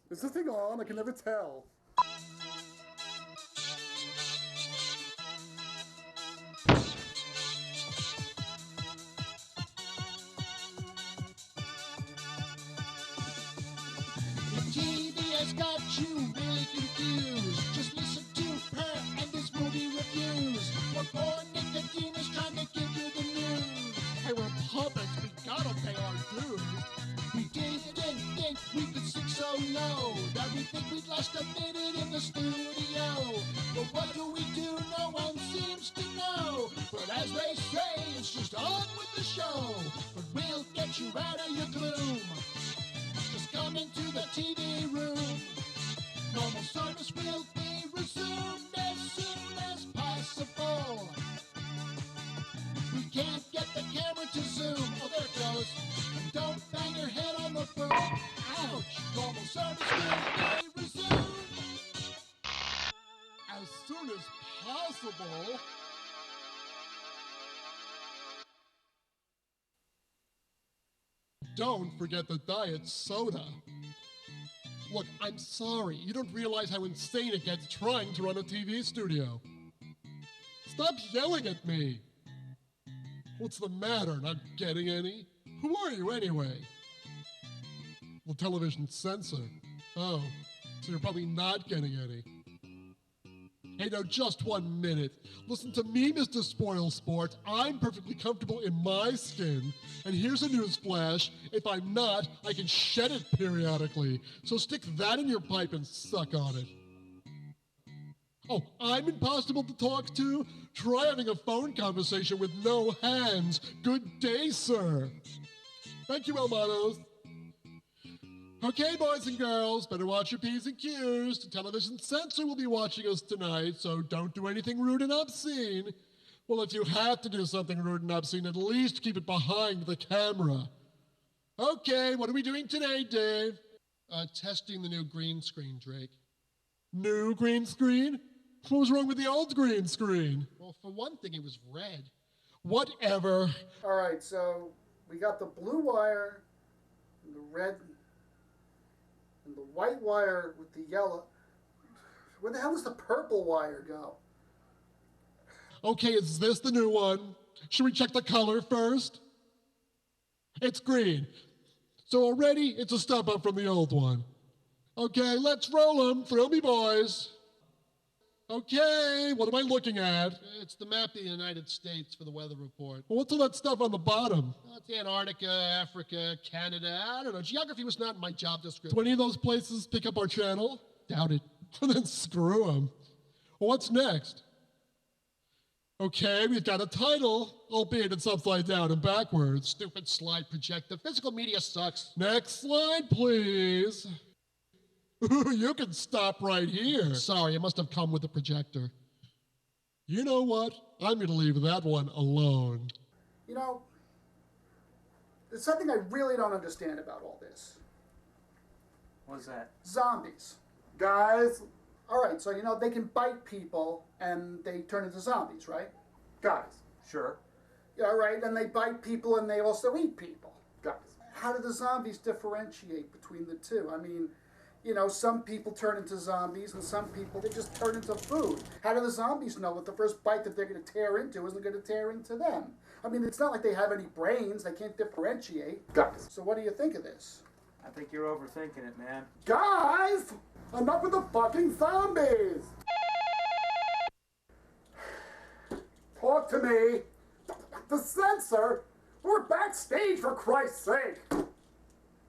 Is this thing on? I can never tell. TV has got you really confused. Just listen to her and this movie reviews. Before Nicodemus trying to give you the news. Hey, we're puppets, we gotta pay our dues. We didn't think we could sing so low that we think we'd last a minute in the studio. But what do? No one seems to know. But as they say, it's just on with the show. But we'll get you out of your gloom. Just come into the TV room. Normal service will be resumed as soon as possible. We can't get the camera to zoom. Oh, there it goes. And don't bang your head on the boom. Ouch! Normal service will be resumed as soon as possible. Don't forget the diet soda. Look, I'm sorry. You don't realize how insane it gets trying to run a TV studio. Stop yelling at me. What's the matter? Not getting any? Who are you anyway? The television censor. Oh, so you're probably not getting any. Hey, now, just 1 minute. Listen to me, Mr. Spoil Sport. I'm perfectly comfortable in my skin. And here's a news flash. If I'm not, I can shed it periodically. So stick that in your pipe and suck on it. Oh, I'm impossible to talk to? Try having a phone conversation with no hands. Good day, sir. Thank you, Elmanos. Okay, boys and girls, better watch your P's and Q's. The television censor will be watching us tonight, so don't do anything rude and obscene. Well, if you have to do something rude and obscene, at least keep it behind the camera. Okay, what are we doing today, Dave? Testing the new green screen, Drake. New green screen? What was wrong with the old green screen? Well, for one thing, it was red. Whatever. All right, so we got the blue wire and the red and the white wire with the yellow. Where the hell does the purple wire go? Okay, is this the new one? Should we check the color first? It's green. So already it's a step up from the old one. Okay, let's roll them. Thrill me, boys. Okay, what am I looking at? It's the map of the United States for the weather report. Well, what's all that stuff on the bottom? Oh, it's Antarctica, Africa, Canada. I don't know. Geography was not in my job description. Do any of those places pick up our channel? Doubt it. Then screw them. Well, what's next? Okay, we've got a title, albeit it's upside down and backwards. Stupid slide projector. Physical media sucks. Next slide, please. You can stop right here. Sorry, it must have come with the projector. You know what? I'm going to leave that one alone. You know, there's something I really don't understand about all this. What's that? Zombies. Guys. All right, so, you know, they can bite people and they turn into zombies, right? Guys. Sure. Yeah, right, and they bite people and they also eat people. Guys. How do the zombies differentiate between the two? I mean, you know, some people turn into zombies and some people, they just turn into food. How do the zombies know that the first bite that they're going to tear into isn't going to tear into them? I mean, it's not like they have any brains. They can't differentiate. Guys. So what do you think of this? I think you're overthinking it, man. Guys! Enough with the fucking zombies! Talk to me. The censor? We're backstage, for Christ's sake.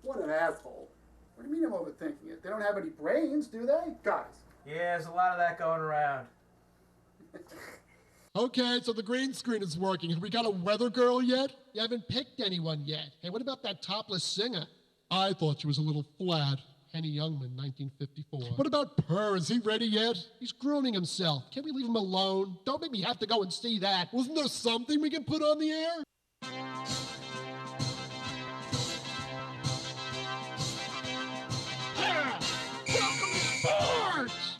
What an asshole. What do you mean I'm overthinking it? They don't have any brains, do they? Guys. Yeah, there's a lot of that going around. Okay, so the green screen is working. Have we got a weather girl yet? You haven't picked anyone yet. Hey, what about that topless singer? I thought she was a little flat. Henny Youngman, 1954. What about Purr? Is he ready yet? He's grooming himself. Can't we leave him alone? Don't make me have to go and see that. Wasn't there something we can put on the air? Welcome to sports!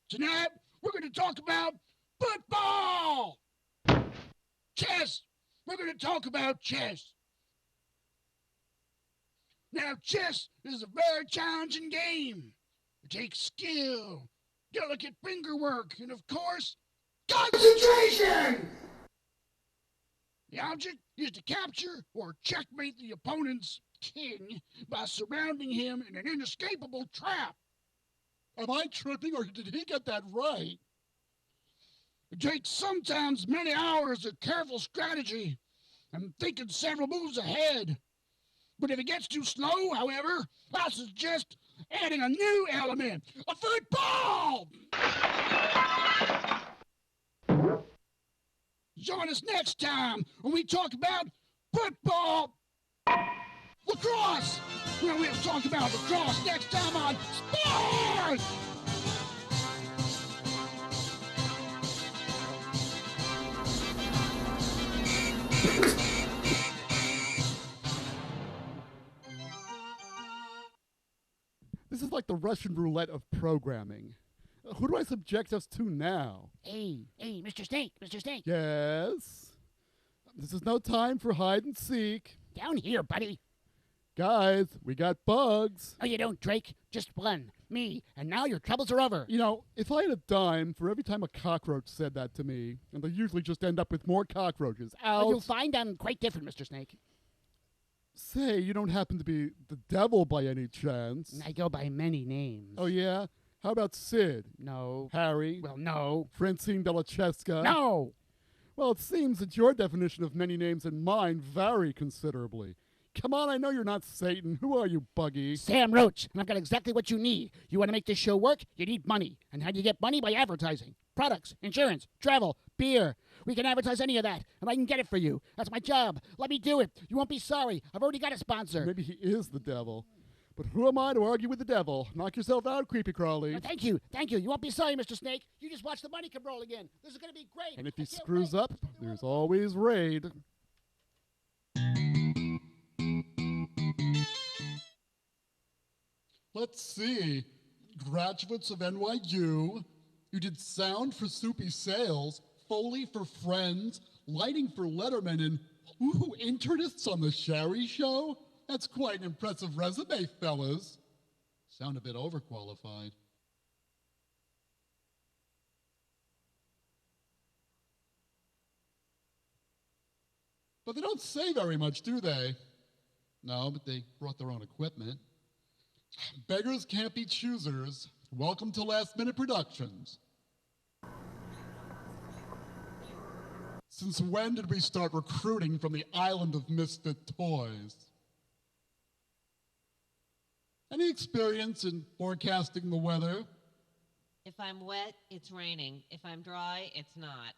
Tonight, we're going to talk about football! Chess! We're going to talk about chess. Now, chess is a very challenging game. It takes skill, delicate finger work, and of course, concentration! The object is to capture or checkmate the opponent's king by surrounding him in an inescapable trap. Am I tripping, or did he get that right? It takes sometimes many hours of careful strategy and thinking several moves ahead. But if it gets too slow, however, I suggest adding a new element, a football! Join us next time when we talk about football lacrosse. Well, we'll talk about lacrosse next time on Sports! This is like the Russian roulette of programming. Who do I subject us to now? Hey, Mr. Snake, Mr. Snake. Yes? This is no time for hide and seek. Down here, buddy. Guys, we got bugs. No, you don't, Drake. Just one. Me. And now your troubles are over. You know, if I had a dime for every time a cockroach said that to me, and they usually just end up with more cockroaches. Well, you'll find I'm quite different, Mr. Snake. Say, you don't happen to be the devil by any chance. I go by many names. Oh, yeah? How about Sid? No. Harry? Well, no. Francine Delacheska? No! Well, it seems that your definition of many names and mine vary considerably. Come on, I know you're not Satan. Who are you, Buggy? Sam Roach, and I've got exactly what you need. You want to make this show work? You need money. And how do you get money? By advertising. Products, insurance, travel, beer. We can advertise any of that, and I can get it for you. That's my job. Let me do it. You won't be sorry. I've already got a sponsor. Maybe he is the devil. But who am I to argue with the devil? Knock yourself out, creepy crawly. Oh, thank you. Thank you. You won't be sorry, Mr. Snake. You just watch the money come rolling in. This is going to be great. And if he screws up, there's always Raid. Let's see. Graduates of NYU. You did sound for Soupy Sales, Foley for Friends, lighting for Letterman, and internists on the Sherry Show? That's quite an impressive resume, fellas. Sound a bit overqualified. But they don't say very much, do they? No, but they brought their own equipment. Beggars can't be choosers. Welcome to Last Minute Productions. Since when did we start recruiting from the island of misfit toys? Any experience in forecasting the weather? If I'm wet, it's raining. If I'm dry, it's not.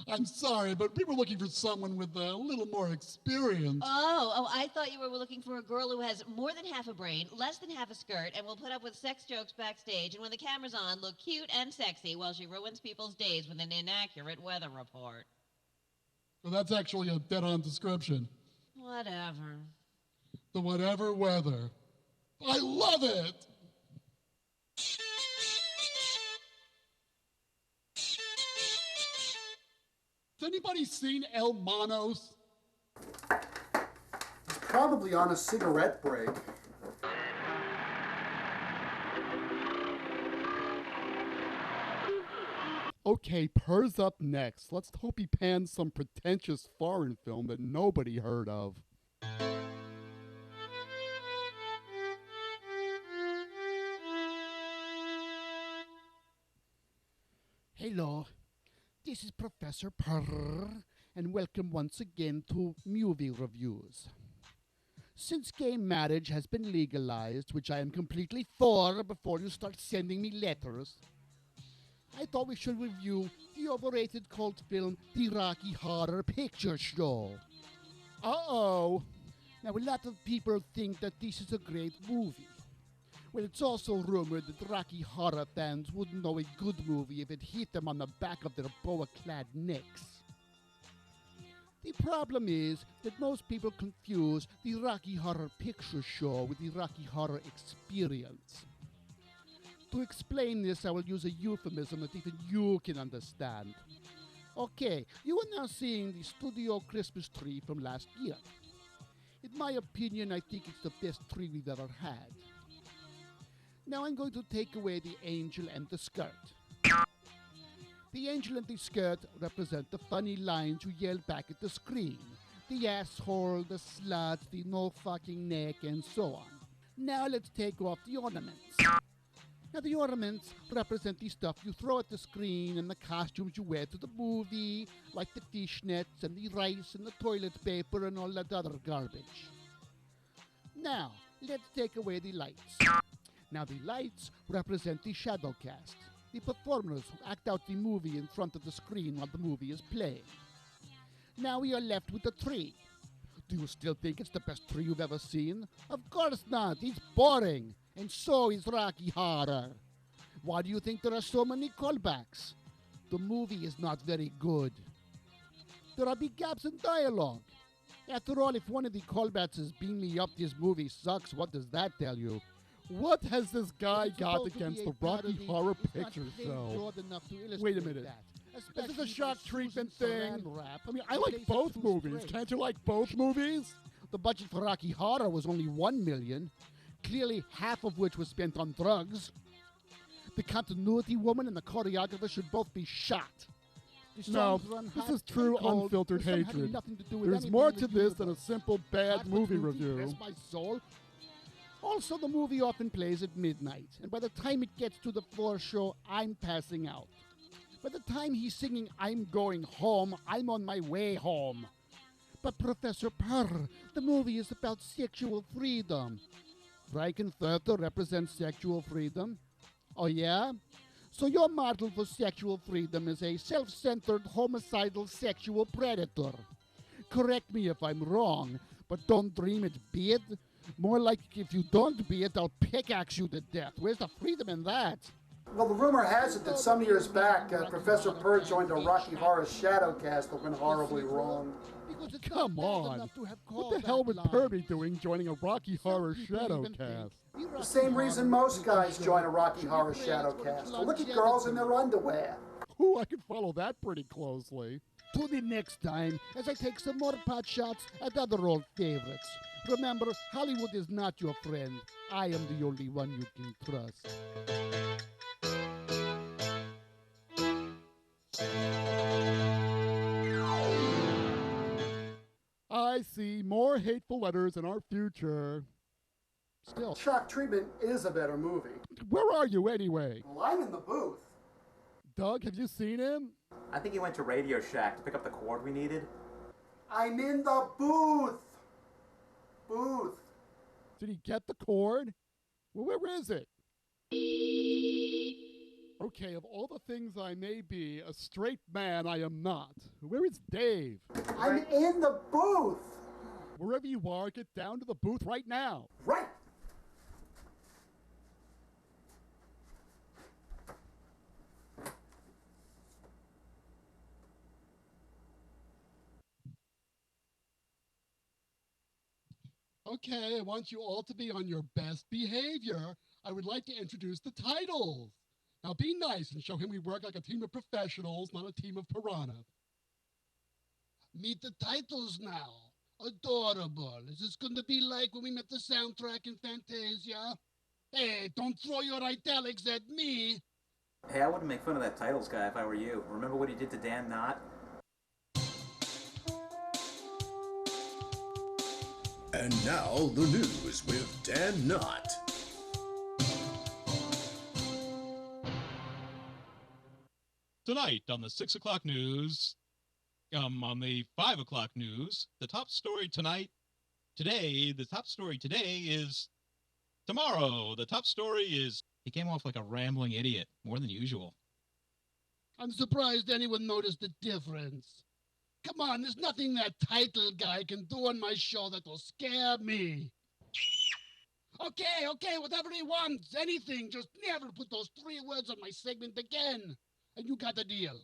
I'm sorry, but we were looking for someone with a little more experience. Oh, I thought you were looking for a girl who has more than half a brain, less than half a skirt, and will put up with sex jokes backstage, and when the camera's on, look cute and sexy while she ruins people's days with an inaccurate weather report. Well, that's actually a dead-on description. Whatever. The whatever weather. I love it! Has anybody seen El Manos? He's probably on a cigarette break. Okay, Purr's up next. Let's hope he pans some pretentious foreign film that nobody heard of. Hello, this is Professor Purr, and welcome once again to Movie Reviews. Since gay marriage has been legalized, which I am completely for before you start sending me letters, I thought we should review the overrated cult film, The Rocky Horror Picture Show. Uh-oh. Now, a lot of people think that this is a great movie. Well, it's also rumored that Rocky Horror fans wouldn't know a good movie if it hit them on the back of their boa-clad necks. The problem is that most people confuse the Rocky Horror Picture Show with the Rocky Horror Experience. To explain this, I will use a euphemism that even you can understand. Okay, you are now seeing the studio Christmas tree from last year. In my opinion, I think it's the best tree we've ever had. Now I'm going to take away the angel and the skirt. The angel and the skirt represent the funny lines you yell back at the screen. The asshole, the slut, the no fucking neck, and so on. Now let's take off the ornaments. Now the ornaments represent the stuff you throw at the screen and the costumes you wear to the movie, like the fishnets and the rice and the toilet paper and all that other garbage. Now, let's take away the lights. Now the lights represent the shadow cast, the performers who act out the movie in front of the screen while the movie is playing. Now we are left with the tree. Do you still think it's the best tree you've ever seen? Of course not, it's boring. And so is Rocky Horror. Why do you think there are so many callbacks? The movie is not very good. There are big gaps in dialogue. After all, if one of the callbacks is "Beam me up, this movie sucks," what does that tell you? What has this guy got against the Rocky Horror Picture Show? Wait a minute. Is this a shock treatment thing? I mean, I like both movies. Can't you like both movies? The budget for Rocky Horror was only $1 million, clearly half of which was spent on drugs. The continuity woman and the choreographer should both be shot. No, this is true unfiltered hatred. There's more to this than a simple bad movie review. My soul. Also, the movie often plays at midnight, and by the time it gets to the floor show, I'm passing out. By the time he's singing "I'm going home," I'm on my way home. But Professor Purr, the movie is about sexual freedom. Frankenfurter represents sexual freedom. Oh yeah? So your model for sexual freedom is a self-centered, homicidal sexual predator. Correct me if I'm wrong, but don't dream it's bad. More like if you don't be it, I'll pickaxe you to death. Where's the freedom in that? Well, the rumor has it that some years back, Professor Purr joined a Rocky Horror Shadowcast that went horribly wrong. Come on. What the hell would Purr be doing joining a Rocky Horror Shadowcast? The same reason most guys join a Rocky Horror Shadowcast. To look at girls in their underwear. Ooh, I can follow that pretty closely. To the next time, as I take some more pot shots at other old favorites. Remember, Hollywood is not your friend. I am the only one you can trust. I see more hateful letters in our future. Still. Shock Treatment is a better movie. Where are you anyway? Well, I'm in the booth. Doug, have you seen him? I think he went to Radio Shack to pick up the cord we needed. I'm in the booth. Booth. Did he get the cord? Well, where is it? Okay, of all the things I may be, a straight man I am not. Where is Dave? I'm in the booth. Wherever you are, get down to the booth right now. Right. Okay, I want you all to be on your best behavior. I would like to introduce the titles. Now be nice and show him we work like a team of professionals, not a team of piranhas. Meet the titles now. Adorable. Is this going to be like when we met the soundtrack in Fantasia? Hey, don't throw your italics at me. Hey, I wouldn't make fun of that titles guy if I were you. Remember what he did to Dan Knott? And now the news with Dan Knott. Tonight on the 6 o'clock news, on the 5 o'clock news, the top story today is tomorrow. The top story is he came off like a rambling idiot, more than usual. I'm surprised anyone noticed the difference. Come on, there's nothing that title guy can do on my show that will scare me. Okay, whatever he wants, anything, just never put those 3 words on my segment again. And you got a deal.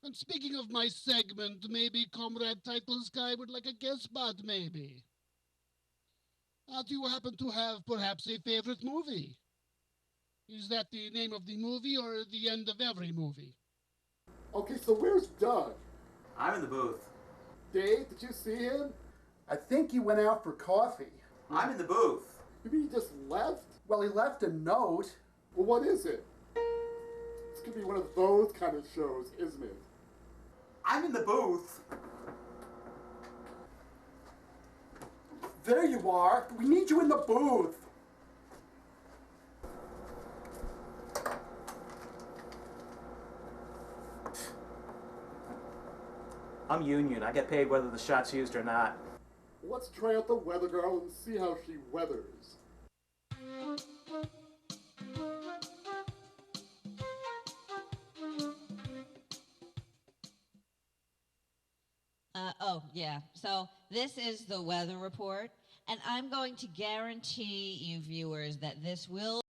And speaking of my segment, maybe Comrade Titles Guy would like a guest spot, maybe. Do you happen to have perhaps a favorite movie? Is that the name of the movie or the end of every movie? Okay, so where's Doug? I'm in the booth. Dave, did you see him? I think he went out for coffee. I'm in the booth. You mean he just left? Well, he left a note. Well, what is it? This could be one of those kind of shows, isn't it? I'm in the booth. There you are. We need you in the booth. I'm union. I get paid whether the shot's used or not. Let's try out the weather girl and see how she weathers. Oh, yeah. So this is the weather report, and I'm going to guarantee you viewers that this will